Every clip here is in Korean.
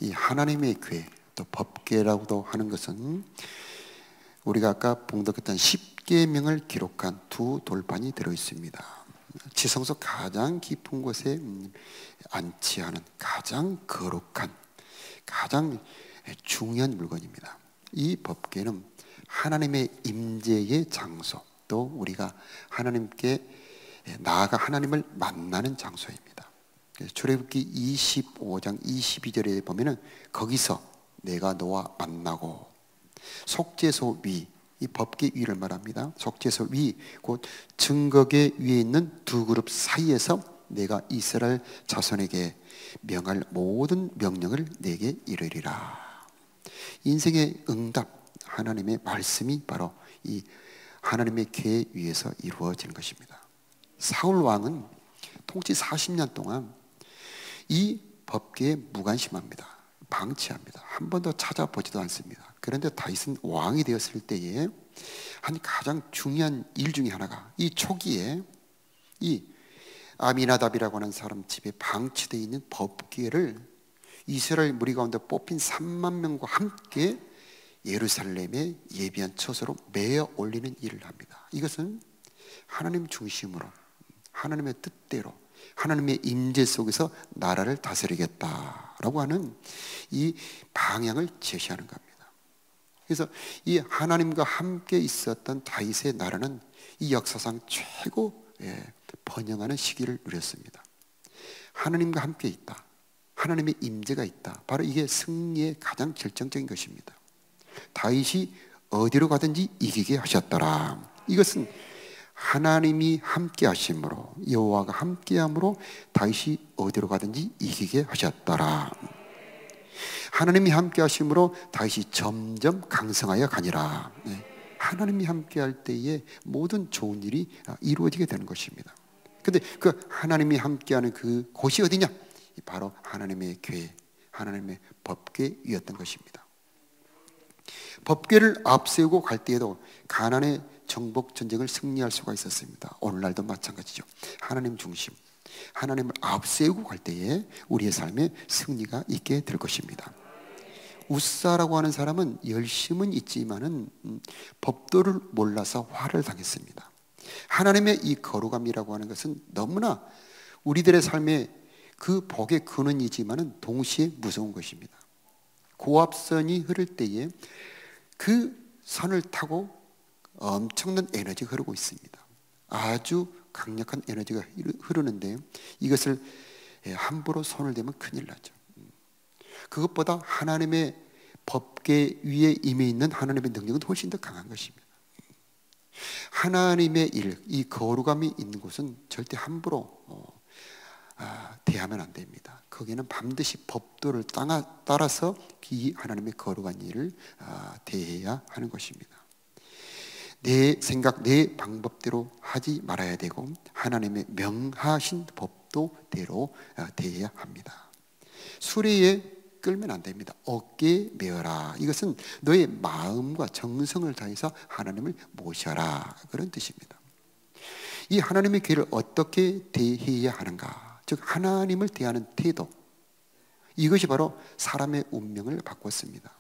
이 하나님의 교회, 또 법궤라고도 하는 것은 우리가 아까 봉독했던 10계명을 기록한 두 돌판이 들어 있습니다. 지성소 가장 깊은 곳에 안치하는 가장 거룩한, 가장 중요한 물건입니다. 이 법궤는 하나님의 임재의 장소, 또 우리가 하나님께 나아가 하나님을 만나는 장소입니다. 출애굽기 25장 22절에 보면은 거기서 내가 너와 만나고, 속죄소 위, 이 법궤 위를 말합니다. 속죄소 위, 곧 증거궤 위에 있는 두 그룹 사이에서 내가 이스라엘 자손에게 명할 모든 명령을 내게 이르리라. 인생의 응답, 하나님의 말씀이 바로 이 하나님의 궤 위에서 이루어지는 것입니다. 사울 왕은 통치 40년 동안 이 법궤에 무관심합니다. 방치합니다. 한 번도 찾아보지도 않습니다. 그런데 다윗은 왕이 되었을 때에 한 가장 중요한 일 중에 하나가, 이 초기에 이 아미나답이라고 하는 사람 집에 방치되어 있는 법궤를 이스라엘 무리 가운데 뽑힌 3만 명과 함께 예루살렘에 예비한 처소로 메어 올리는 일을 합니다. 이것은 하나님 중심으로, 하나님의 뜻대로, 하나님의 임재 속에서 나라를 다스리겠다라고 하는 이 방향을 제시하는 겁니다. 그래서 이 하나님과 함께 있었던 다윗의 나라는 이 역사상 최고 번영하는 시기를 누렸습니다. 하나님과 함께 있다, 하나님의 임재가 있다, 바로 이게 승리의 가장 결정적인 것입니다. 다윗이 어디로 가든지 이기게 하셨더라. 이것은 하나님이 함께 하심으로, 여호와가 함께 함으로 다윗이 어디로 가든지 이기게 하셨더라. 하나님이 함께 하심으로 다윗이 점점 강성하여 가니라. 하나님이 함께 할 때에 모든 좋은 일이 이루어지게 되는 것입니다. 근데 그 하나님이 함께하는 그 곳이 어디냐? 바로 하나님의 교회, 하나님의 법궤였던 것입니다. 법궤를 앞세우고 갈 때에도 가나안의 정복 전쟁을 승리할 수가 있었습니다. 오늘날도 마찬가지죠. 하나님 중심, 하나님을 앞세우고 갈 때에 우리의 삶에 승리가 있게 될 것입니다. 우사라고 하는 사람은 열심은 있지만은 법도를 몰라서 화를 당했습니다. 하나님의 이 거룩함이라고 하는 것은 너무나 우리들의 삶에 그 복의 근원이지만은 동시에 무서운 것입니다. 고압선이 흐를 때에 그 선을 타고 엄청난 에너지가 흐르고 있습니다. 아주 강력한 에너지가 흐르는데 이것을 함부로 손을 대면 큰일 나죠. 그것보다 하나님의 법궤 위에 임해 있는 하나님의 능력은 훨씬 더 강한 것입니다. 하나님의 일, 이 거룩함이 있는 곳은 절대 함부로 대하면 안 됩니다. 거기는 반드시 법도를 따라서 이 하나님의 거룩한 일을 대해야 하는 것입니다. 내 생각, 내 방법대로 하지 말아야 되고 하나님의 명하신 법도대로 대해야 합니다. 수레에 끌면 안 됩니다. 어깨에 메어라. 이것은 너의 마음과 정성을 다해서 하나님을 모셔라, 그런 뜻입니다. 이 하나님의 교회를 어떻게 대해야 하는가, 즉 하나님을 대하는 태도, 이것이 바로 사람의 운명을 바꿨습니다.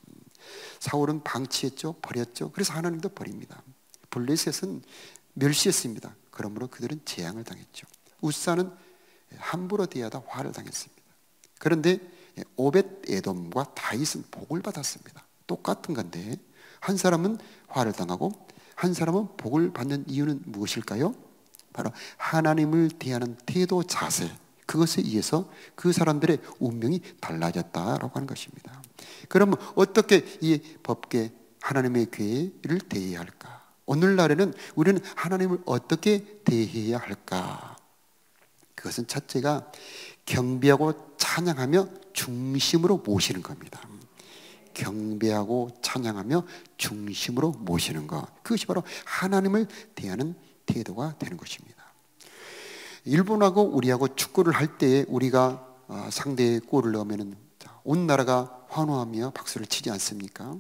사울은 방치했죠, 버렸죠. 그래서 하나님도 버립니다. 블레셋은 멸시했습니다. 그러므로 그들은 재앙을 당했죠. 우사는 함부로 대하다 화를 당했습니다. 그런데 오벳 에돔과 다윗은 복을 받았습니다. 똑같은 건데 한 사람은 화를 당하고 한 사람은 복을 받는 이유는 무엇일까요? 바로 하나님을 대하는 태도, 자세, 그것에 의해서 그 사람들의 운명이 달라졌다라고 하는 것입니다. 그러면 어떻게 이 법궤, 하나님의 교회를 대해야 할까? 오늘날에는 우리는 하나님을 어떻게 대해야 할까? 그것은 첫째가 경배하고 찬양하며 중심으로 모시는 겁니다. 경배하고 찬양하며 중심으로 모시는 것, 그것이 바로 하나님을 대하는 태도가 되는 것입니다. 일본하고 우리하고 축구를 할 때에 우리가 상대의 골을 넣으면 온 나라가 환호하며 박수를 치지 않습니까?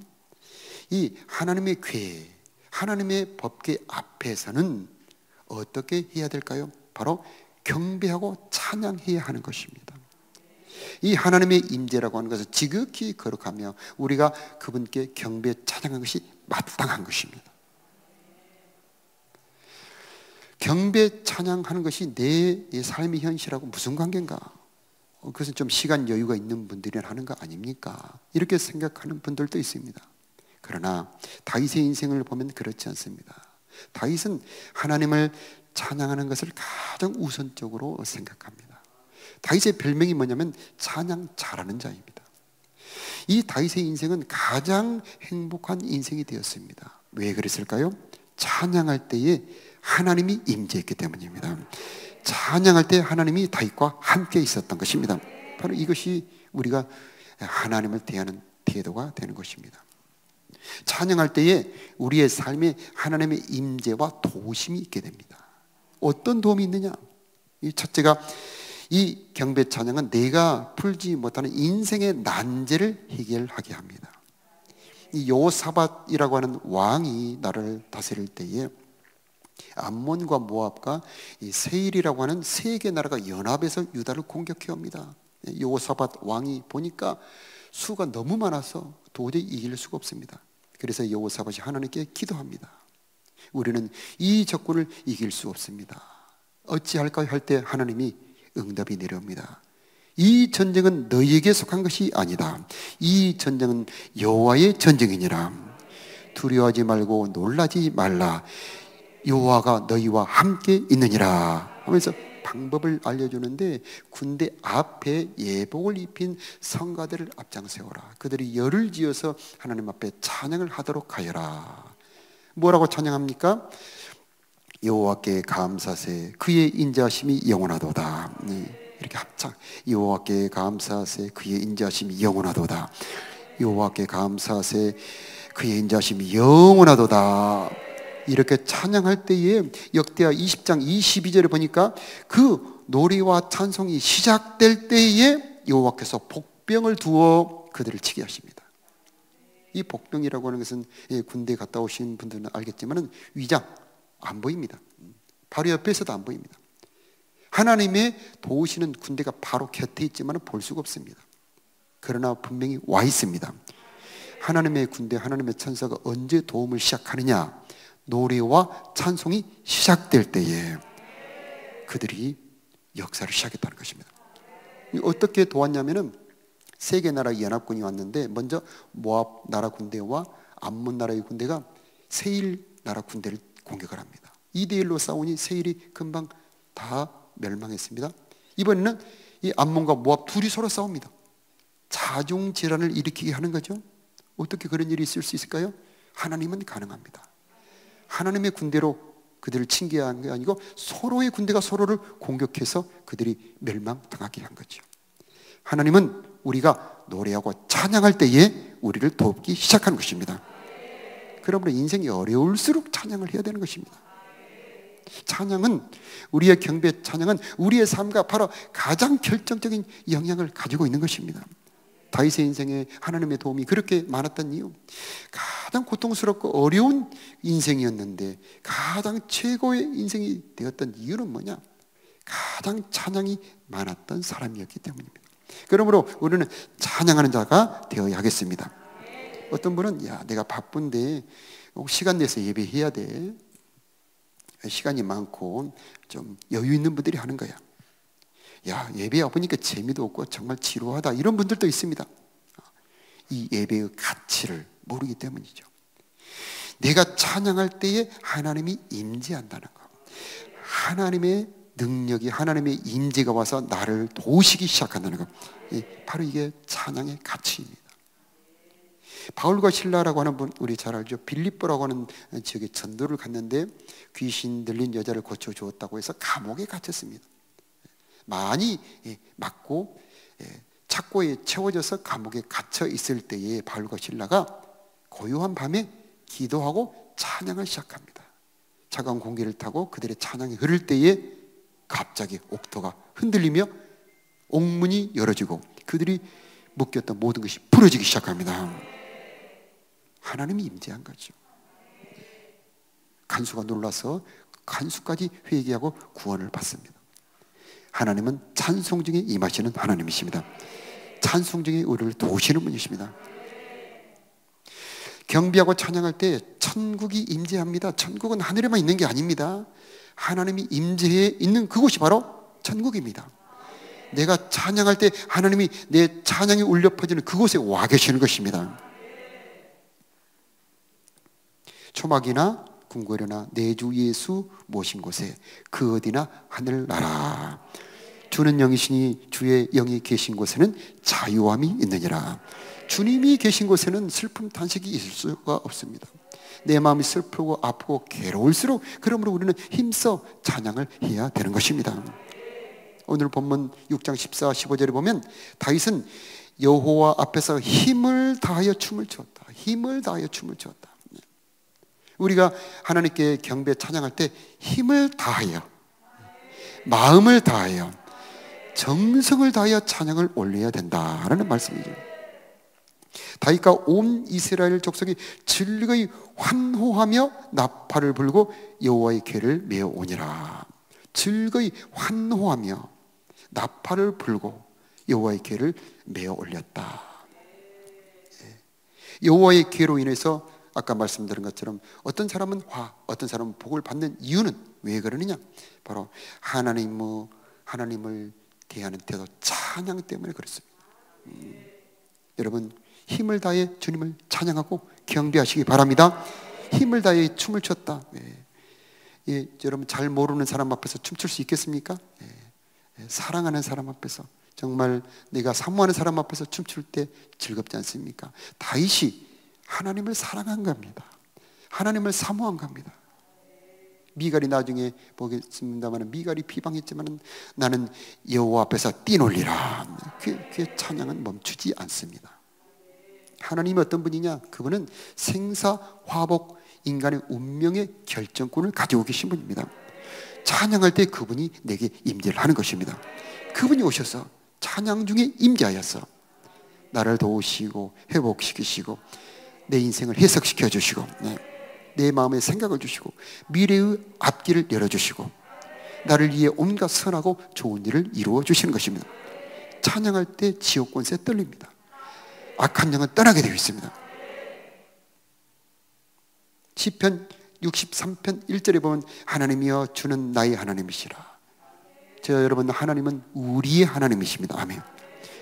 이 하나님의 궤, 하나님의 법궤 앞에서는 어떻게 해야 될까요? 바로 경배하고 찬양해야 하는 것입니다. 이 하나님의 임재라고 하는 것을 지극히 거룩하며 우리가 그분께 경배 찬양한 것이 마땅한 것입니다. 경배 찬양하는 것이 내 삶의 현실하고 무슨 관계인가? 그것은 좀 시간 여유가 있는 분들이 하는 거 아닙니까? 이렇게 생각하는 분들도 있습니다. 그러나 다윗의 인생을 보면 그렇지 않습니다. 다윗은 하나님을 찬양하는 것을 가장 우선적으로 생각합니다. 다윗의 별명이 뭐냐면 찬양 잘하는 자입니다. 이 다윗의 인생은 가장 행복한 인생이 되었습니다. 왜 그랬을까요? 찬양할 때에 하나님이 임재했기 때문입니다. 찬양할 때 하나님이 다윗과 함께 있었던 것입니다. 바로 이것이 우리가 하나님을 대하는 태도가 되는 것입니다. 찬양할 때에 우리의 삶에 하나님의 임재와 도우심이 있게 됩니다. 어떤 도움이 있느냐? 첫째가 이 경배 찬양은 내가 풀지 못하는 인생의 난제를 해결하게 합니다. 이 여호사밧이라고 하는 왕이 나라를 다스릴 때에 암몬과 모압과 이 세일이라고 하는 세 개 나라가 연합해서 유다를 공격해 옵니다. 여호사밧 왕이 보니까 수가 너무 많아서 도저히 이길 수가 없습니다. 그래서 여호사밧이 하나님께 기도합니다. 우리는 이 적군을 이길 수 없습니다. 어찌할까요? 할 때 하나님이 응답이 내려옵니다. 이 전쟁은 너희에게 속한 것이 아니다. 이 전쟁은 여호와의 전쟁이니라. 두려워하지 말고 놀라지 말라. 여호와가 너희와 함께 있느니라 하면서 방법을 알려주는데, 군대 앞에 예복을 입힌 성가들을 앞장세워라. 그들이 열을 지어서 하나님 앞에 찬양을 하도록 하여라. 뭐라고 찬양합니까? 여호와께 감사세 그의 인자하심이 영원하도다. 이렇게 합창. 여호와께 감사세 그의 인자하심이 영원하도다. 여호와께 감사세 그의 인자하심이 영원하도다. 이렇게 찬양할 때에 역대하 20장 22절에 보니까 그 노래와 찬송이 시작될 때에 여호와께서 복병을 두어 그들을 치게 하십니다. 이 복병이라고 하는 것은 군대 갔다 오신 분들은 알겠지만 위장 안 보입니다. 바로 옆에서도 안 보입니다. 하나님의 도우시는 군대가 바로 곁에 있지만 볼 수가 없습니다. 그러나 분명히 와 있습니다. 하나님의 군대, 하나님의 천사가 언제 도움을 시작하느냐? 노래와 찬송이 시작될 때에 그들이 역사를 시작했다는 것입니다. 어떻게 도왔냐면은 세 개 나라의 연합군이 왔는데 먼저 모압 나라 군대와 암몬 나라의 군대가 세일 나라 군대를 공격을 합니다. 2대1로 싸우니 세일이 금방 다 멸망했습니다. 이번에는 이 암몬과 모압 둘이 서로 싸웁니다. 자중질환을 일으키게 하는 거죠. 어떻게 그런 일이 있을 수 있을까요? 하나님은 가능합니다. 하나님의 군대로 그들을 징계한 게 아니고 서로의 군대가 서로를 공격해서 그들이 멸망당하게 한 거죠. 하나님은 우리가 노래하고 찬양할 때에 우리를 돕기 시작하는 것입니다. 그러므로 인생이 어려울수록 찬양을 해야 되는 것입니다. 찬양은, 우리의 경배 찬양은 우리의 삶과 바로 가장 결정적인 영향을 가지고 있는 것입니다. 다윗의 인생에 하나님의 도움이 그렇게 많았던 이유, 가장 고통스럽고 어려운 인생이었는데 가장 최고의 인생이 되었던 이유는 뭐냐? 가장 찬양이 많았던 사람이었기 때문입니다. 그러므로 우리는 찬양하는 자가 되어야 하겠습니다. 어떤 분은 야, 내가 바쁜데 시간 내서 예배해야 돼. 시간이 많고 좀 여유 있는 분들이 하는 거야. 야, 예배 와보니까 재미도 없고 정말 지루하다. 이런 분들도 있습니다. 이 예배의 가치를 모르기 때문이죠. 내가 찬양할 때에 하나님이 임재한다는 것, 하나님의 능력이, 하나님의 임재가 와서 나를 도우시기 시작한다는 것, 바로 이게 찬양의 가치입니다. 바울과 실라라고 하는 분, 우리 잘 알죠. 빌립보라고 하는 지역에 전도를 갔는데 귀신 들린 여자를 고쳐주었다고 해서 감옥에 갇혔습니다. 많이 맞고 착고에 채워져서 감옥에 갇혀 있을 때에 바울과 실라가 고요한 밤에 기도하고 찬양을 시작합니다. 차가운 공기를 타고 그들의 찬양이 흐를 때에 갑자기 옥토가 흔들리며 옥문이 열어지고 그들이 묶였던 모든 것이 풀어지기 시작합니다. 하나님이 임재한 거죠. 간수가 놀라서 간수까지 회개하고 구원을 받습니다. 하나님은 찬송 중에 임하시는 하나님이십니다. 찬송 중에 우리를 도우시는 분이십니다. 경배하고 찬양할 때 천국이 임재합니다. 천국은 하늘에만 있는 게 아닙니다. 하나님이 임재해 있는 그곳이 바로 천국입니다. 내가 찬양할 때 하나님이 내 찬양이 울려 퍼지는 그곳에 와 계시는 것입니다. 초막이나 궁궐이나 내 주 예수 모신 곳에 그 어디나 하늘나라 주는 영이시니 주의 영이 계신 곳에는 자유함이 있느니라. 주님이 계신 곳에는 슬픔 탄식이 있을 수가 없습니다. 내 마음이 슬프고 아프고 괴로울수록 그러므로 우리는 힘써 찬양을 해야 되는 것입니다. 오늘 본문 6장 14, 15절에 보면 다윗은 여호와 앞에서 힘을 다하여 춤을 추었다. 힘을 다하여 춤을 추었다. 우리가 하나님께 경배 찬양할 때 힘을 다하여, 마음을 다하여, 정성을 다하여 찬양을 올려야 된다라는 말씀이죠. 다윗과 온 이스라엘 족속이 즐거이 환호하며 나팔을 불고 여호와의 궤를 메어 오니라. 즐거이 환호하며 나팔을 불고 여호와의 궤를 메어 올렸다. 여호와의 궤로 인해서 아까 말씀드린 것처럼 어떤 사람은 어떤 사람은 복을 받는 이유는 왜 그러느냐? 바로 하나님을 대하는 태도, 찬양 때문에 그렇습니다. 여러분 힘을 다해 주님을 찬양하고 경배하시기 바랍니다. 힘을 다해 춤을 췄다. 여러분 잘 모르는 사람 앞에서 춤출 수 있겠습니까? 사랑하는 사람 앞에서, 정말 내가 사모하는 사람 앞에서 춤출 때 즐겁지 않습니까? 다윗이 하나님을 사랑한 겁니다. 하나님을 사모한 겁니다. 미갈이 나중에 보겠습니다만 미갈이 비방했지만 나는 여호와 앞에서 뛰놀리라. 그 찬양은 멈추지 않습니다. 하나님이 어떤 분이냐? 그분은 생사화복 인간의 운명의 결정권을 가지고 계신 분입니다. 찬양할 때 그분이 내게 임재를 하는 것입니다. 그분이 오셔서 찬양 중에 임재하여서 나를 도우시고 회복시키시고 내 인생을 해석시켜 주시고 내 마음에 생각을 주시고 미래의 앞길을 열어주시고 나를 위해 온갖 선하고 좋은 일을 이루어 주시는 것입니다. 찬양할 때 지옥 권세 떨립니다. 악한 영은 떠나게 되어 있습니다. 시편 63편 1절에 보면 하나님이여 주는 나의 하나님이시라. 여러분 하나님은 우리의 하나님이십니다. 아멘.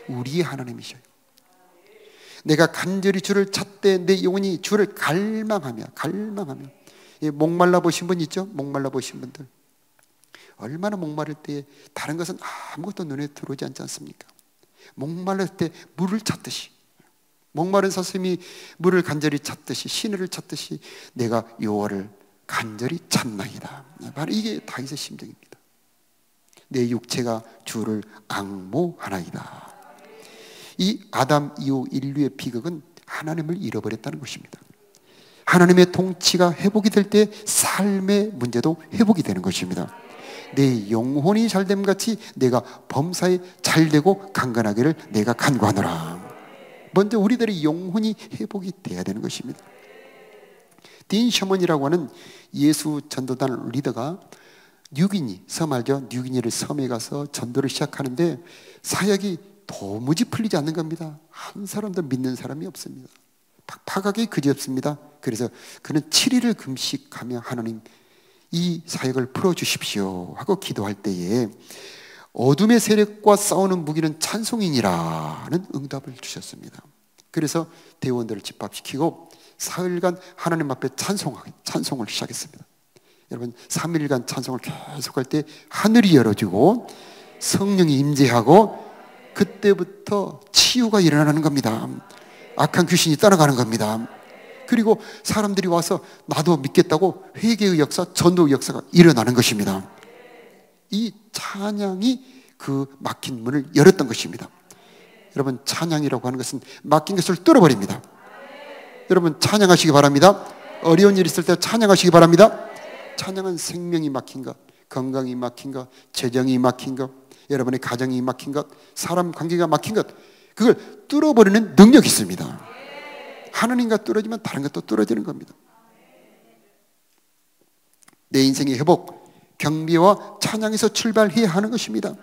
우리의 하나님이셔요. 내가 간절히 주를 찾되 내 영혼이 주를 갈망하며 목말라 보신 분 있죠? 목말라 보신 분들 얼마나 목마를 때 다른 것은 아무것도 눈에 들어오지 않지 않습니까? 목말랄 때 물을 찾듯이, 목마른 사슴이 물을 간절히 찾듯이, 시내를 찾듯이 내가 여호와를 간절히 찾나이다. 바로 이게 다윗의 심정입니다. 내 육체가 주를 앙모하나이다. 이 아담 이후 인류의 비극은 하나님을 잃어버렸다는 것입니다. 하나님의 통치가 회복이 될 때 삶의 문제도 회복이 되는 것입니다. 내 영혼이 잘됨 같이 내가 범사에 잘되고 강건하기를 내가 간구하노라. 먼저 우리들의 영혼이 회복이 돼야 되는 것입니다. 딘 셔먼이라고 하는 예수 전도단 리더가 뉴기니, 섬 알죠? 뉴기니를 섬에 가서 전도를 시작하는데 사역이 도무지 풀리지 않는 겁니다. 한 사람도 믿는 사람이 없습니다. 팍팍하게 그지없습니다. 그래서 그는 7일을 금식하며 하나님 이 사역을 풀어주십시오 하고 기도할 때에 어둠의 세력과 싸우는 무기는 찬송이니라는 응답을 주셨습니다. 그래서 대원들을 집합시키고 사흘간 하나님 앞에 찬송을 시작했습니다. 여러분 3일간 찬송을 계속할 때 하늘이 열어지고 성령이 임재하고 그때부터 치유가 일어나는 겁니다. 악한 귀신이 떠나가는 겁니다. 그리고 사람들이 와서 나도 믿겠다고 회개의 역사, 전도의 역사가 일어나는 것입니다. 이 찬양이 그 막힌 문을 열었던 것입니다. 여러분 찬양이라고 하는 것은 막힌 것을 뚫어버립니다. 여러분 찬양하시기 바랍니다. 어려운 일 있을 때 찬양하시기 바랍니다. 찬양은 생명이 막힌 것, 건강이 막힌 것, 재정이 막힌 것, 여러분의 가정이 막힌 것, 사람 관계가 막힌 것, 그걸 뚫어버리는 능력이 있습니다. 하나님과 뚫어지면 다른 것도 뚫어지는 겁니다. 내 인생의 회복, 경배와 찬양에서 출발해야 하는 것입니다.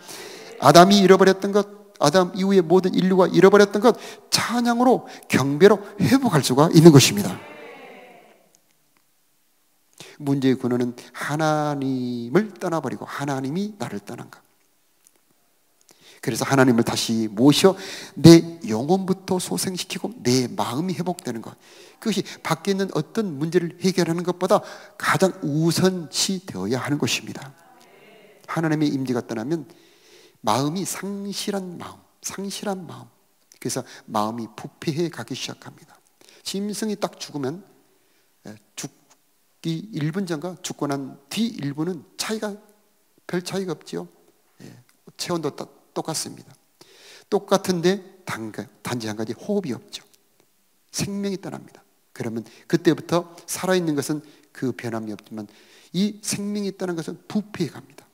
아담이 잃어버렸던 것, 아담 이후에 모든 인류가 잃어버렸던 것 찬양으로 경배로 회복할 수가 있는 것입니다. 문제의 근원은 하나님을 떠나버리고 하나님이 나를 떠난 것. 그래서 하나님을 다시 모셔 내 영혼부터 소생시키고 내 마음이 회복되는 것, 그것이 밖에 있는 어떤 문제를 해결하는 것보다 가장 우선시 되어야 하는 것입니다. 하나님의 임재가 떠나면 마음이 상실한 마음, 그래서 마음이 부패해 가기 시작합니다. 짐승이 딱 죽으면 죽기 1분 전과 죽고 난 뒤 1분은 별 차이가 없죠. 체온도 똑같습니다. 똑같은데 단지 한 가지, 호흡이 없죠. 생명이 떠납니다. 그러면 그때부터 살아있는 것은 그 변함이 없지만 이 생명이 떠난 것은 부패해 갑니다.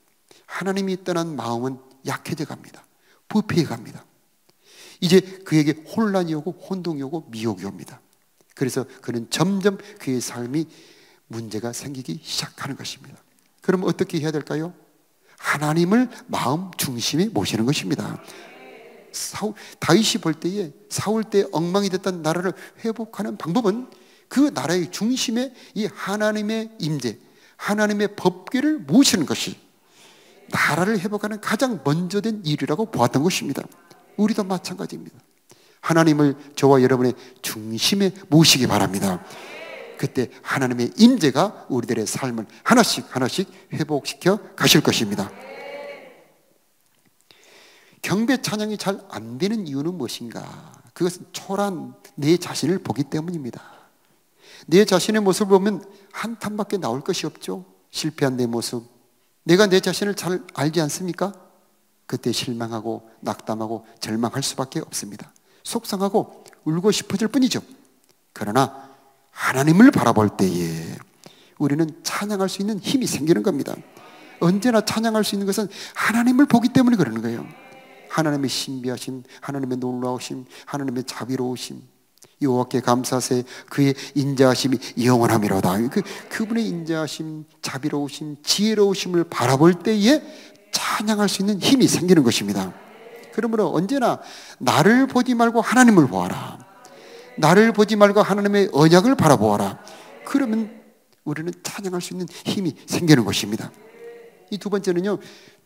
하나님이 떠난 마음은 약해져 갑니다. 부패해 갑니다. 이제 그에게 혼란이 오고 혼동이 오고 미혹이 옵니다. 그래서 그는 점점 그의 삶이 문제가 생기기 시작하는 것입니다. 그럼 어떻게 해야 될까요? 하나님을 마음 중심에 모시는 것입니다. 다윗이 볼 때에 사울 때 엉망이 됐던 나라를 회복하는 방법은 그 나라의 중심에 이 하나님의 임재, 하나님의 법궤를 모시는 것이 나라를 회복하는 가장 먼저 된 일이라고 보았던 것입니다. 우리도 마찬가지입니다. 하나님을 저와 여러분의 중심에 모시기 바랍니다. 그때 하나님의 임재가 우리들의 삶을 하나씩 회복시켜 가실 것입니다. 경배 찬양이 잘 안 되는 이유는 무엇인가? 그것은 초라한 내 자신을 보기 때문입니다. 내 자신의 모습을 보면 한탄밖에 나올 것이 없죠. 실패한 내 모습, 내가 내 자신을 잘 알지 않습니까? 그때 실망하고 낙담하고 절망할 수밖에 없습니다. 속상하고 울고 싶어질 뿐이죠. 그러나 하나님을 바라볼 때에 우리는 찬양할 수 있는 힘이 생기는 겁니다. 언제나 찬양할 수 있는 것은 하나님을 보기 때문에 그러는 거예요. 하나님의 신비하심, 하나님의 놀라우심, 하나님의 자비로우심, 여호와께 감사세 그의 인자하심이 영원함이로다. 그분의 인자하심, 자비로우심, 지혜로우심을 바라볼 때에 찬양할 수 있는 힘이 생기는 것입니다. 그러므로 언제나 나를 보지 말고 하나님을 보아라. 나를 보지 말고 하나님의 언약을 바라보아라. 그러면 우리는 찬양할 수 있는 힘이 생기는 것입니다. 이 두 번째는요,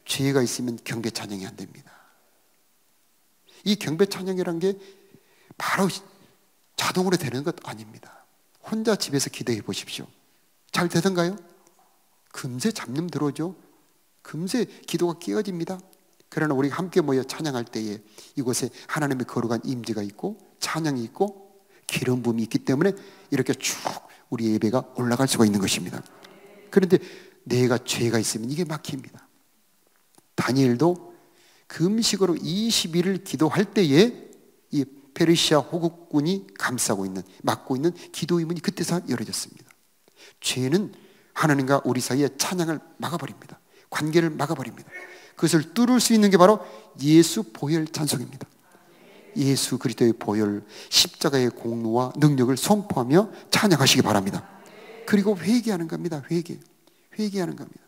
죄가 있으면 경배 찬양이 안 됩니다. 이 경배 찬양이란 게 바로 자동으로 되는 것 아닙니다. 혼자 집에서 기도해 보십시오. 잘 되던가요? 금세 잡념 들어오죠. 금세 기도가 깨어집니다. 그러나 우리가 함께 모여 찬양할 때에 이곳에 하나님의 거룩한 임재가 있고 찬양이 있고 기름 부음이 있기 때문에 이렇게 쭉 우리 예배가 올라갈 수가 있는 것입니다. 그런데 내가 죄가 있으면 이게 막힙니다. 다니엘도 금식으로 20일을 기도할 때에 이 페르시아 호국군이 막고 있는 기도의 문이 그때서 열어졌습니다. 죄는 하나님과 우리 사이의 찬양을 막아버립니다. 관계를 막아버립니다. 그것을 뚫을 수 있는 게 바로 예수 보혈 찬송입니다. 예수 그리스도의 보혈, 십자가의 공로와 능력을 선포하며 찬양하시기 바랍니다. 그리고 회개하는 겁니다. 회개하는 겁니다.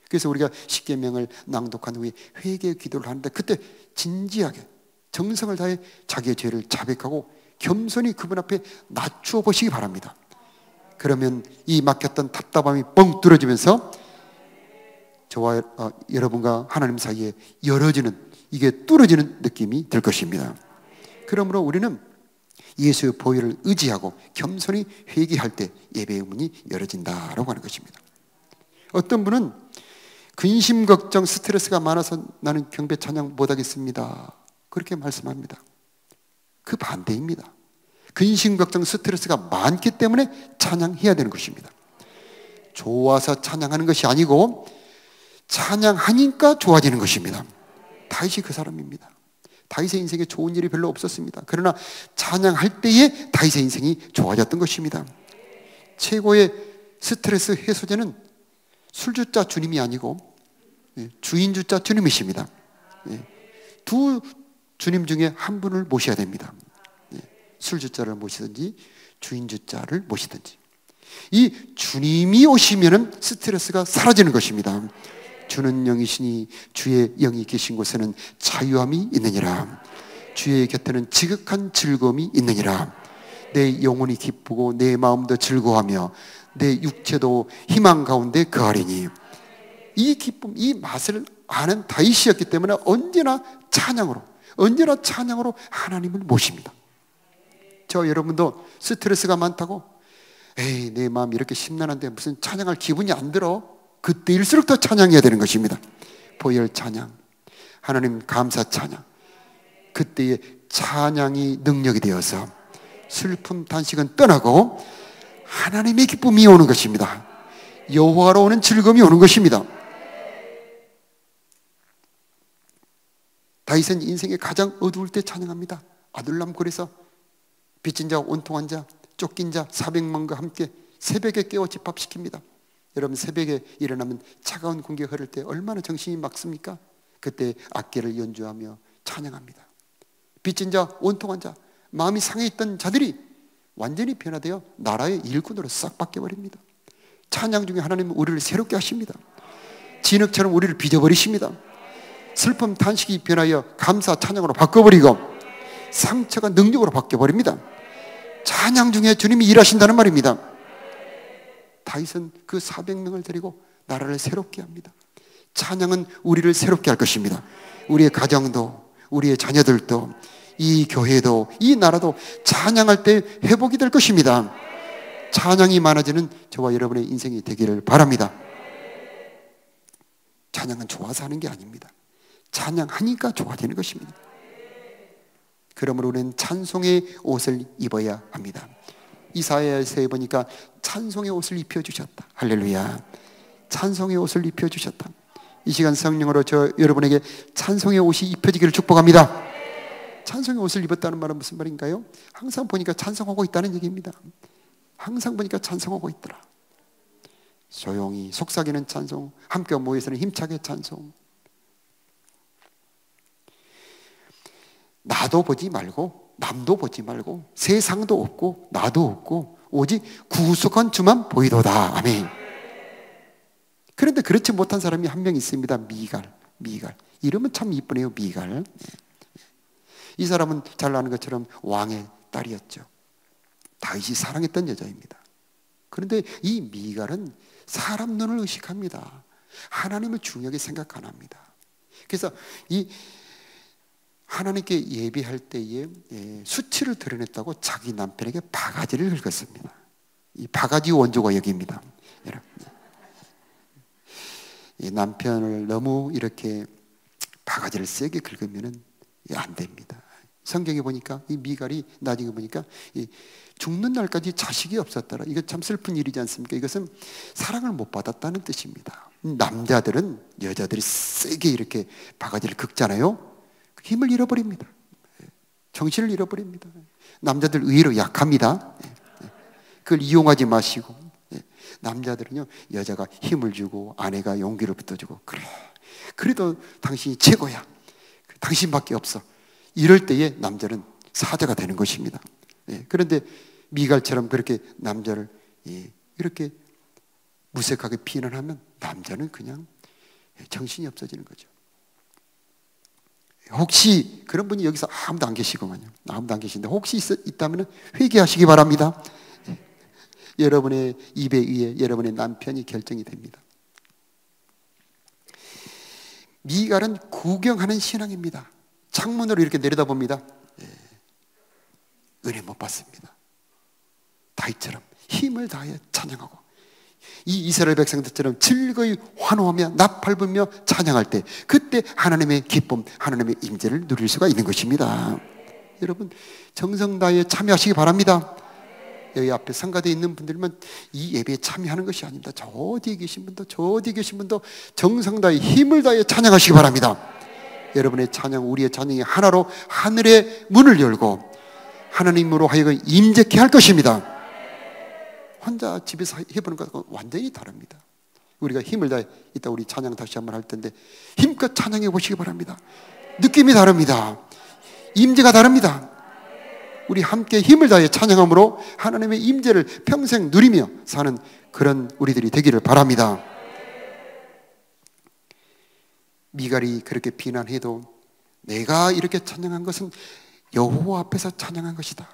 그래서 우리가 십계명을 낭독한 후에 회개 기도를 하는데 그때 진지하게 정성을 다해 자기의 죄를 자백하고 겸손히 그분 앞에 낮추어 보시기 바랍니다. 그러면 이 막혔던 답답함이 뻥 뚫어지면서 저와 여러분과 하나님 사이에 이게 뚫어지는 느낌이 들 것입니다. 그러므로 우리는 예수의 보혈을 의지하고 겸손히 회개할 때 예배의 문이 열어진다라고 하는 것입니다. 어떤 분은 근심, 걱정, 스트레스가 많아서 나는 경배 찬양 못하겠습니다, 그렇게 말씀합니다. 그 반대입니다. 근심, 걱정, 스트레스가 많기 때문에 찬양해야 되는 것입니다. 좋아서 찬양하는 것이 아니고 찬양하니까 좋아지는 것입니다. 다윗이 그 사람입니다. 다윗의 인생에 좋은 일이 별로 없었습니다. 그러나 찬양할 때에 다윗의 인생이 좋아졌던 것입니다. 최고의 스트레스 해소제는 술주자 주님이 아니고 주인주자 주님이십니다. 두 주님 중에 한 분을 모셔야 됩니다. 술주자를 모시든지 주인주자를 모시든지. 이 주님이 오시면은 스트레스가 사라지는 것입니다. 주는 영이시니 주의 영이 계신 곳에는 자유함이 있느니라. 주의 곁에는 지극한 즐거움이 있느니라. 내 영혼이 기쁘고 내 마음도 즐거워하며 내 육체도 희망 가운데 거하리니. 이 기쁨, 이 맛을 아는 다윗이었기 때문에 언제나 찬양으로 하나님을 모십니다. 저 여러분도 스트레스가 많다고 에이 내 마음이 이렇게 심란한데 무슨 찬양할 기분이 안 들어? 그때일수록 더 찬양해야 되는 것입니다. 보혈 찬양, 하나님 감사 찬양. 그때의 찬양이 능력이 되어서 슬픔 단식은 떠나고 하나님의 기쁨이 오는 것입니다. 여호와로 오는 즐거움이 오는 것입니다. 다윗은 인생의 가장 어두울 때 찬양합니다. 아둘람 굴에서 빚진 자, 온통한 자, 쫓긴 자 400만과 함께 새벽에 깨워 집합시킵니다. 여러분 새벽에 일어나면 차가운 공기가 흐를 때 얼마나 정신이 맑습니까? 그때 악기를 연주하며 찬양합니다. 빚진 자, 온통한 자, 마음이 상해있던 자들이 완전히 변화되어 나라의 일꾼으로 싹 바뀌어버립니다. 찬양 중에 하나님은 우리를 새롭게 하십니다. 진흙처럼 우리를 빚어버리십니다. 슬픔 탄식이 변하여 감사 찬양으로 바꿔버리고 상처가 능력으로 바뀌어버립니다. 찬양 중에 주님이 일하신다는 말입니다. 다윗은 그 400명을 데리고 나라를 새롭게 합니다. 찬양은 우리를 새롭게 할 것입니다. 우리의 가정도, 우리의 자녀들도, 이 교회도, 이 나라도 찬양할 때 회복이 될 것입니다. 찬양이 많아지는 저와 여러분의 인생이 되기를 바랍니다. 찬양은 좋아서 하는 게 아닙니다. 찬양하니까 좋아지는 것입니다. 그러므로 우리는 찬송의 옷을 입어야 합니다. 이사야서에 보니까 찬송의 옷을 입혀주셨다. 할렐루야. 찬송의 옷을 입혀주셨다. 이 시간 성령으로 여러분에게 찬송의 옷이 입혀지기를 축복합니다. 찬송의 옷을 입었다는 말은 무슨 말인가요? 항상 보니까 찬송하고 있다는 얘기입니다. 항상 보니까 찬송하고 있더라. 조용히 속삭이는 찬송, 함께 모여서는 힘차게 찬송. 나도 보지 말고 남도 보지 말고 세상도 없고 나도 없고 오직 구속한 주만 보이도다. 아멘. 그런데 그렇지 못한 사람이 한 명 있습니다. 미갈. 이름은 참 이쁘네요. 미갈. 이 사람은 잘 아는 것처럼 왕의 딸이었죠. 다윗이 사랑했던 여자입니다. 그런데 이 미갈은 사람 눈을 의식합니다. 하나님을 중요하게 생각 안 합니다. 그래서 이 하나님께 예배할 때에 수치를 드러냈다고 자기 남편에게 바가지를 긁었습니다. 이 바가지 원조가 여기입니다. 이 남편을 너무 이렇게 바가지를 세게 긁으면 안 됩니다. 성경에 보니까 이 미갈이 나중에 보니까 죽는 날까지 자식이 없었더라. 이거 참 슬픈 일이지 않습니까? 이것은 사랑을 못 받았다는 뜻입니다. 남자들은 여자들이 세게 이렇게 바가지를 긁잖아요. 힘을 잃어버립니다. 정신을 잃어버립니다. 남자들 의외로 약합니다. 그걸 이용하지 마시고. 남자들은요, 여자가 힘을 주고 아내가 용기를 붙어주고, 그래, 그래도 당신이 최고야. 당신밖에 없어. 이럴 때에 남자는 사자가 되는 것입니다. 그런데 미갈처럼 그렇게 남자를 이렇게 무색하게 비난하면 남자는 그냥 정신이 없어지는 거죠. 혹시 그런 분이 여기서 아무도 안 계시구만요. 아무도 안 계신데 혹시 있다면 회개하시기 바랍니다. 여러분의 입에 의해 여러분의 남편이 결정이 됩니다. 미갈은 구경하는 신앙입니다. 창문으로 이렇게 내려다봅니다. 은혜 못 받습니다. 다윗처럼 힘을 다해 찬양하고 이 이스라엘 백성들처럼 즐거이 환호하며 나팔부며 찬양할 때 그때 하나님의 기쁨, 하나님의 임재를 누릴 수가 있는 것입니다. 여러분 정성 다해 참여하시기 바랍니다. 여기 앞에 성가대에 있는 분들만 이 예배에 참여하는 것이 아닙니다. 저 뒤에 계신 분도 저 뒤에 계신 분도 정성 다해 힘을 다해 찬양하시기 바랍니다. 여러분의 찬양, 우리의 찬양이 하나로 하늘의 문을 열고 하나님으로 하여금 임재케 할 것입니다. 혼자 집에서 해보는 것과 완전히 다릅니다. 우리가 힘을 다해 이따 우리 찬양 다시 한번 할 텐데 힘껏 찬양해 보시기 바랍니다. 느낌이 다릅니다. 임재가 다릅니다. 우리 함께 힘을 다해 찬양함으로 하나님의 임재를 평생 누리며 사는 그런 우리들이 되기를 바랍니다. 미갈이 그렇게 비난해도 내가 이렇게 찬양한 것은 여호와 앞에서 찬양한 것이다.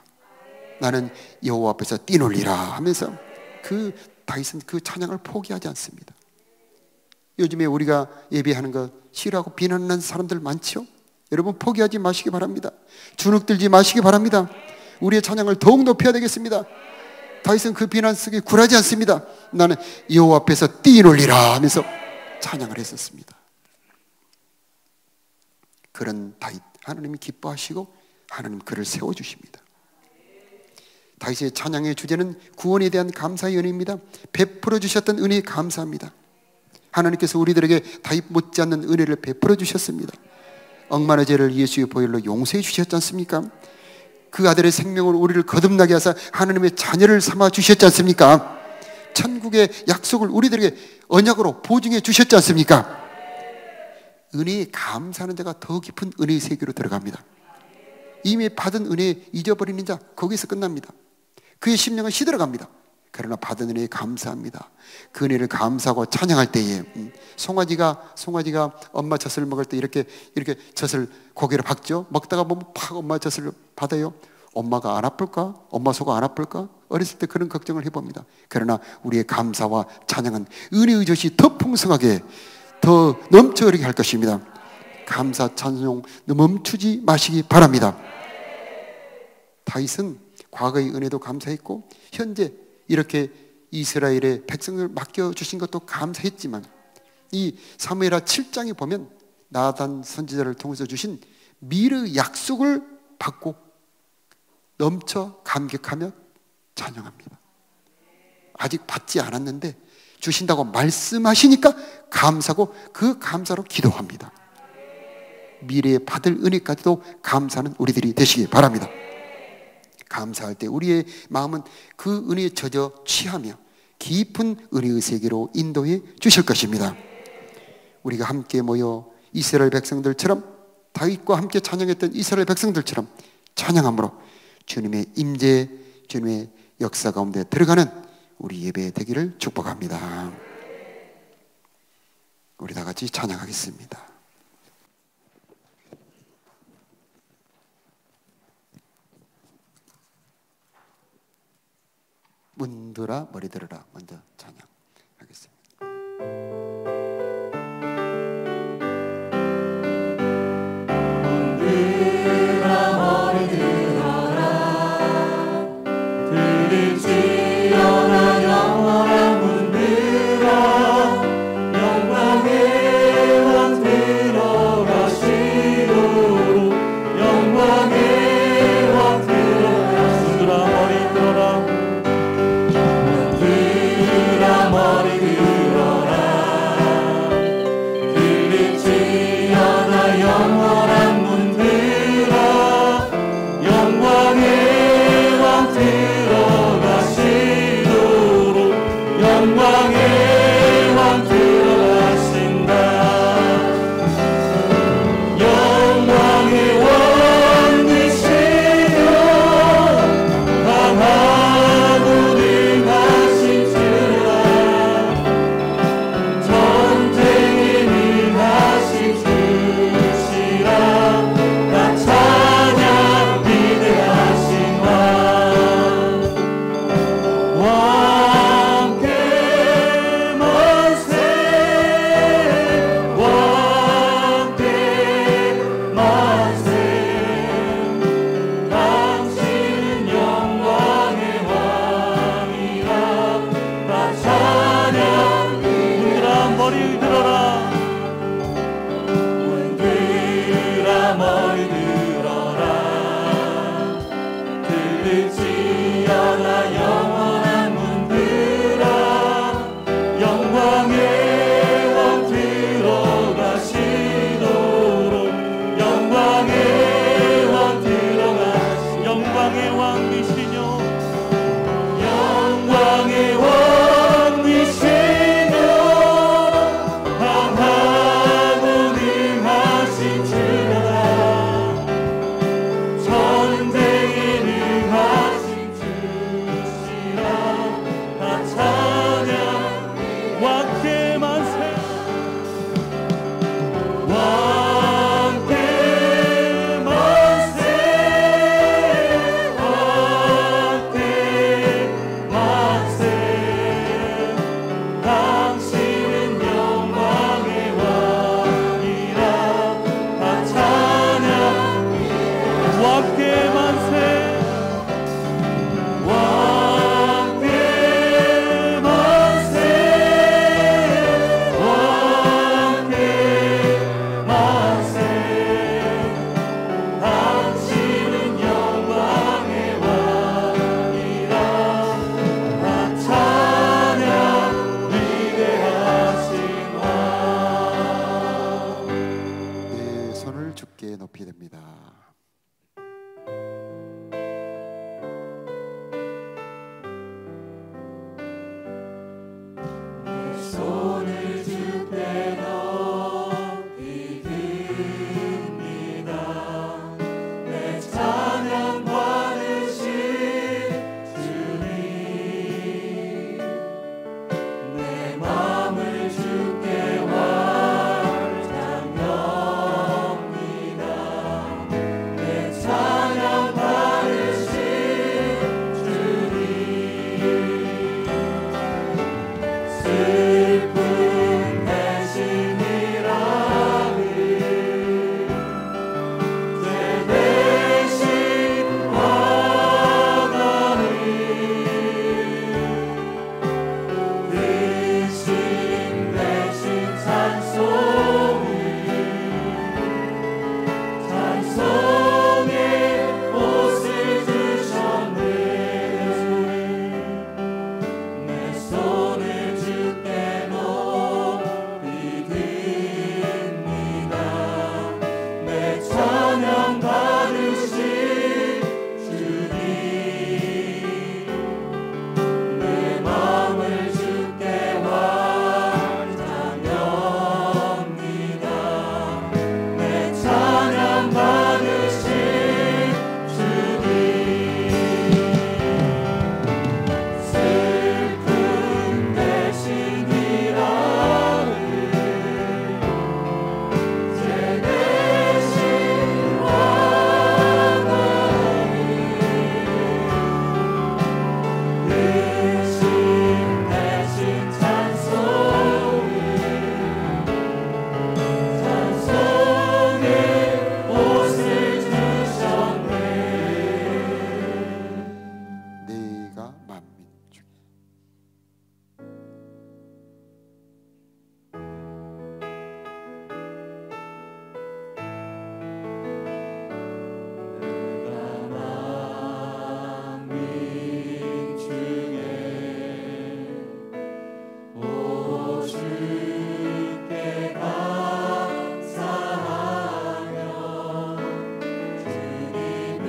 나는 여호와 앞에서 뛰놀리라 하면서 그 다윗은 그 찬양을 포기하지 않습니다. 요즘에 우리가 예배하는 거 싫어하고 비난하는 사람들 많죠? 여러분 포기하지 마시기 바랍니다. 주눅들지 마시기 바랍니다. 우리의 찬양을 더욱 높여야 되겠습니다. 다윗은 그 비난 속에 굴하지 않습니다. 나는 여호와 앞에서 뛰놀리라 하면서 찬양을 했었습니다. 그런 다윗, 하나님이 기뻐하시고 하나님 그를 세워주십니다. 다윗의 찬양의 주제는 구원에 대한 감사의 은혜입니다. 베풀어 주셨던 은혜에 감사합니다. 하나님께서 우리들에게 다윗 못지않는 은혜를 베풀어 주셨습니다. 억만의 죄를 예수의 보혈로 용서해 주셨지 않습니까? 그 아들의 생명으로 우리를 거듭나게 하사 하나님의 자녀를 삼아 주셨지 않습니까? 천국의 약속을 우리들에게 언약으로 보증해 주셨지 않습니까? 은혜에 감사하는 자가 더 깊은 은혜의 세계로 들어갑니다. 이미 받은 은혜 잊어버리는 자 거기서 끝납니다. 그의 심령은 시들어갑니다. 그러나 받은 은혜에 감사합니다. 그 은혜를 감사하고 찬양할 때에 송아지가 엄마 젖을 먹을 때 이렇게 젖을 고개를 박죠. 먹다가 보면 팍 엄마 젖을 받아요. 엄마가 안 아플까? 엄마 속 안 아플까? 어렸을 때 그런 걱정을 해봅니다. 그러나 우리의 감사와 찬양은 은혜의 젖이 더 풍성하게 더 넘쳐 흐르게 할 것입니다. 감사 찬송 멈추지 마시기 바랍니다. 다윗은 과거의 은혜도 감사했고 현재 이렇게 이스라엘의 백성을 맡겨주신 것도 감사했지만 이 사무엘하 7장에 보면 나단 선지자를 통해서 주신 미래의 약속을 받고 넘쳐 감격하며 찬양합니다. 아직 받지 않았는데 주신다고 말씀하시니까 감사하고 그 감사로 기도합니다. 미래에 받을 은혜까지도 감사하는 우리들이 되시기 바랍니다. 감사할 때 우리의 마음은 그 은혜에 젖어 취하며 깊은 은혜의 세계로 인도해 주실 것입니다. 우리가 함께 모여 이스라엘 백성들처럼 다윗과 함께 찬양했던 이스라엘 백성들처럼 찬양함으로 주님의 임재, 주님의 역사 가운데 들어가는 우리 예배 되기를 축복합니다. 우리 다 같이 찬양하겠습니다. 문들아 머리 들어라 먼저 찬양하겠습니다. 문들아 머리 들어라 들을지어다 영원한 문들아 영광의 왕 들어가시도록 영광의 왕 들어가시도록 문들아 머리 들어라 머리 들어라 들을지어다 영원한 문들아 영광의 왕 들어가시도록 영광의 왕 들어가신다 영광의 왕 되시며 강하고 능하신 왕께 만세 됩니다. 손을 주께 높이 듭니다. 내 찬양 받으신 주님, 내 마음을 주께 활짝 엽니다. 내 찬양 받으신 주님, 슬픔 대신이라는 죄 대신 화가는 근심 대신 찬송의 옷을 주셨네. 내 손을 주께 높이 듭니다. 내 찬양 받으신 주님, 내 마음을 주께 활짝 엽니다. 내 찬양 받으신 주님, 슬픔 대신이라는 죄 대신 화가는 근심 대신 찬송의 옷을 주셨네. 네가 만민 중에 내가 만민 중에 오 주께 감사하며 주님을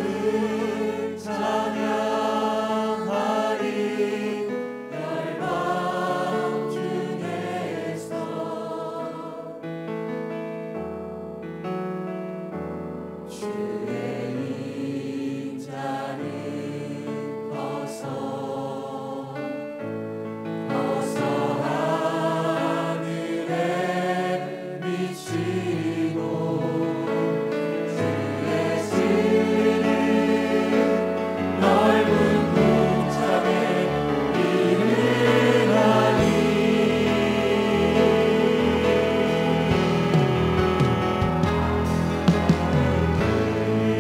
찬양하리. 열방 중에서 주의 인자는 커서 하늘에 미치고 주의 신은 넓은 공창에 이르나니. 그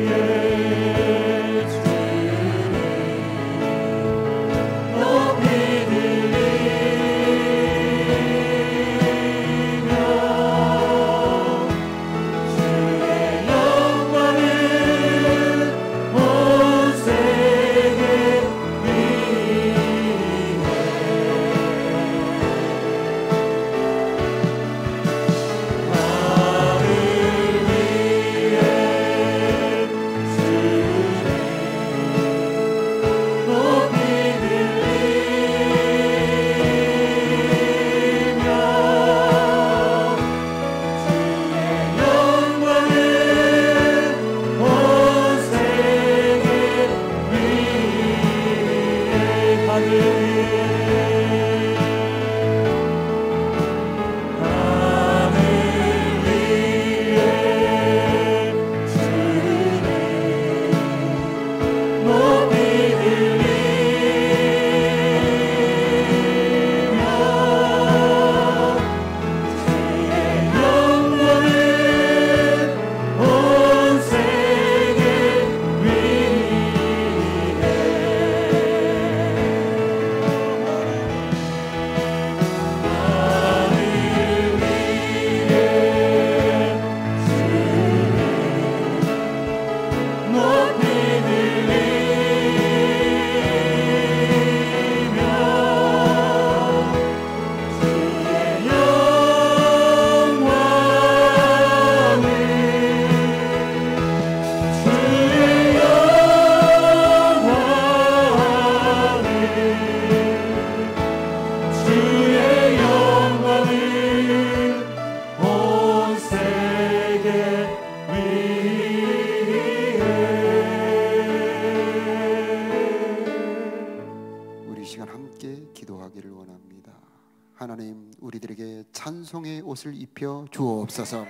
하나님, 우리들에게 찬송의 옷을 입혀 주옵소서.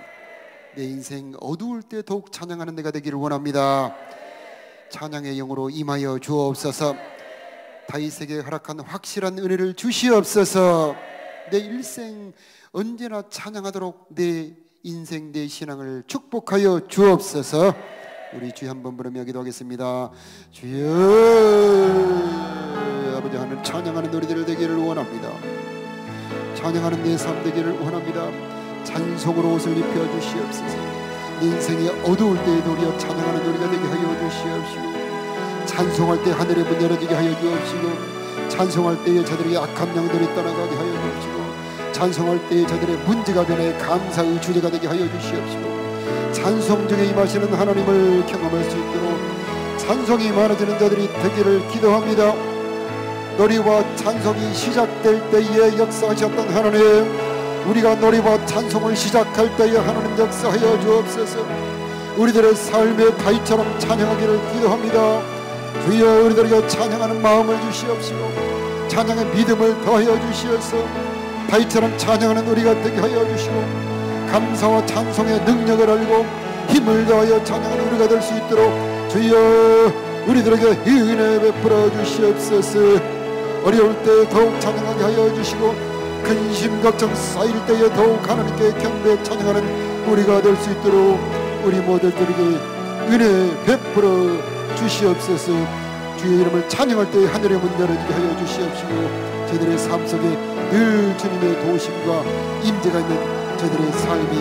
내 인생 어두울 때 더욱 찬양하는 내가 되기를 원합니다. 찬양의 영으로 임하여 주옵소서. 다윗에게 허락한 확실한 은혜를 주시옵소서. 내 일생 언제나 찬양하도록 내 인생, 내 신앙을 축복하여 주옵소서. 우리 주여 한번 부르며 기도하겠습니다. 주여, 아버지 하나님, 찬양하는 우리들 되기를 원합니다. 찬양하는 내 삶 되기를 원합니다. 찬송으로 옷을 입혀 주시옵소서. 내 인생이 어두울 때에 도리어 찬양하는 우리가 되게 하여 주시옵시고, 찬송할 때 하늘의 문 열어지게 하여 주옵시고, 찬송할 때에 저들의 악한 영들이 떠나가게 하여 주옵시고, 찬송할 때에 저들의 문제가 변해 감사의 주제가 되게 하여 주시옵시고, 찬송 중에 임하시는 하나님을 경험할 수 있도록 찬송이 많아지는 자들이 되기를 기도합니다. 노래와 찬송이 시작될 때에 역사하셨던 하나님, 우리가 노래와 찬송을 시작할 때에 하나님 역사하여 주옵소서. 우리들의 삶의 다윗처럼 찬양하기를 기도합니다. 주여, 우리들에게 찬양하는 마음을 주시옵시고, 찬양의 믿음을 더하여 주시어서 다윗처럼 찬양하는 우리가 되게 하여 주시고, 감사와 찬송의 능력을 알고 힘을 더하여 찬양하는 우리가 될 수 있도록 주여, 우리들에게 은혜 베풀어 주시옵소서. 어려울 때 더욱 찬양하게 하여 주시고, 근심 걱정 쌓일 때에 더욱 하나님께 경배 찬양하는 우리가 될 수 있도록 우리 모두들에게 은혜 베풀어 주시옵소서. 주의 이름을 찬양할 때 하늘의 문 열어지게 하여 주시옵시고, 저들의 삶 속에 늘 주님의 도우심과 임재가 있는 저들의 삶이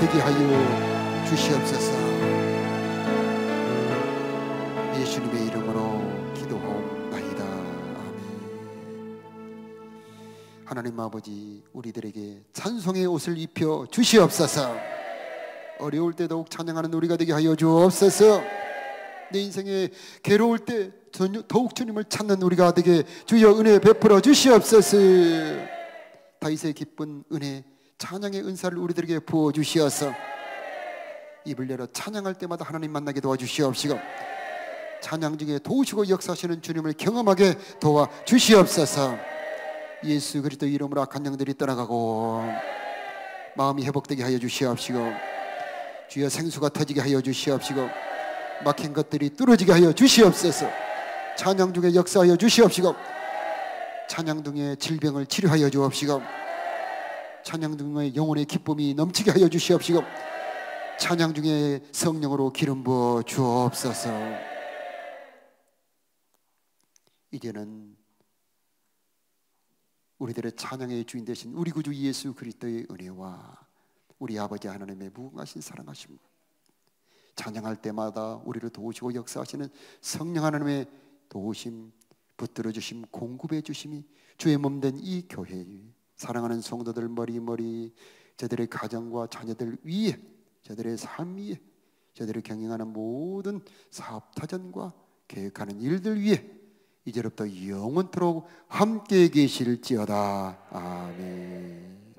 되게 하여 주시옵소서. 예수님의 이름으로 기도하옵나이다. 아멘. 하나님 아버지, 우리들에게 찬송의 옷을 입혀 주시옵소서. 어려울 때 더욱 찬양하는 우리가 되게 하여 주옵소서. 내 인생에 괴로울 때 더욱 주님을 찾는 우리가 되게 주여 은혜 베풀어 주시옵소서. 다윗의 기쁜 은혜, 찬양의 은사를 우리들에게 부어 주시어서 입을 열어 찬양할 때마다 하나님 만나게 도와주시옵시고, 찬양 중에 도우시고 역사하시는 주님을 경험하게 도와 주시옵소서. 예수 그리스도 이름으로 악한 영들이 떠나가고 마음이 회복되게 하여 주시옵시고, 주여 생수가 터지게 하여 주시옵시고, 막힌 것들이 뚫어지게 하여 주시옵소서. 찬양 중에 역사하여 주시옵시고, 찬양 중에 질병을 치료하여 주옵시고, 찬양 중에 영혼의 기쁨이 넘치게 하여 주시옵시고, 찬양 중에 성령으로 기름 부어 주옵소서. 이제는 우리들의 찬양의 주인 되신 우리 구주 예수 그리스도의 은혜와 우리 아버지 하나님의 무궁하신 사랑하심, 찬양할 때마다 우리를 도우시고 역사하시는 성령 하나님의 도우심, 붙들어 주심, 공급해 주심이 주의 몸된 이 교회에 사랑하는 성도들 머리머리, 저들의 가정과 자녀들 위에, 저들의 삶 위에, 저들을 경영하는 모든 사업타전과 계획하는 일들 위에 이제부터 영원토록 함께 계실지어다. 아멘.